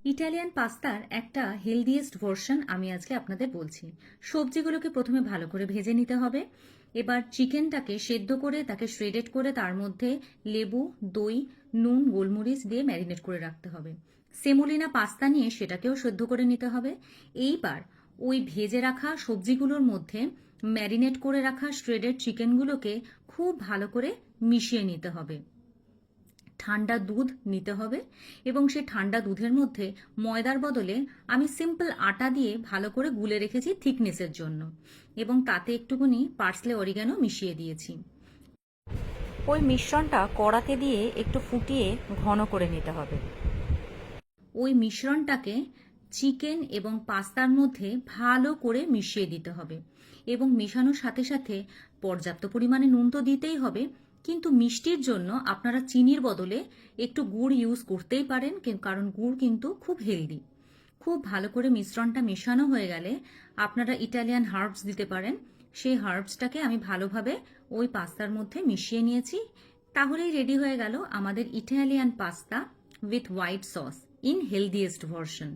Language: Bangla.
ইটালিয়ান পাস্তার একটা হেলদিয়েস্ট ভার্সন আমি আজকে আপনাদের বলছি। সবজিগুলোকে প্রথমে ভালো করে ভেজে নিতে হবে। এবার চিকেনটাকে সেদ্ধ করে তাকে শ্রেডেড করে তার মধ্যে লেবু, দই, নুন, গোলমরিচ দিয়ে ম্যারিনেট করে রাখতে হবে। সেমোলিনা পাস্তা নিয়ে সেটাকেও সেদ্ধ করে নিতে হবে। এইবার ওই ভেজে রাখা সবজিগুলোর মধ্যে ম্যারিনেট করে রাখা শ্রেডেড চিকেনগুলোকে খুব ভালো করে মিশিয়ে নিতে হবে। ঠান্ডা দুধ নিতে হবে এবং সেই ঠান্ডা দুধের মধ্যে ময়দার বদলে আমি সিম্পল আটা দিয়ে ভালো করে গুলে রেখেছি থিকনেসের জন্য, এবং তাতে একটুখানি পার্সলে অরিগানো মিশিয়ে দিয়েছি। ওই মিশ্রণটা কড়াতে দিয়ে একটু ফুটিয়ে ঘন করে নিতে হবে। ওই মিশ্রণটাকে চিকেন এবং পাস্তার মধ্যে ভালো করে মিশিয়ে দিতে হবে এবং মেশানোর সাথে সাথে পর্যাপ্ত পরিমাণে নুন তো দিতেই হবে, কিন্তু মিষ্টির জন্য আপনারা চিনির বদলে একটু গুড় ইউজ করতেই পারেন, কারণ গুড় কিন্তু খুব হেলদি। খুব ভালো করে মিশ্রণটা মেশানো হয়ে গেলে আপনারা ইটালিয়ান হার্বস দিতে পারেন। সেই হার্বসটাকে আমি ভালোভাবে ওই পাস্তার মধ্যে মিশিয়ে নিয়েছি। তাহলেই রেডি হয়ে গেল আমাদের Italian pasta with white sauce in healthiest version.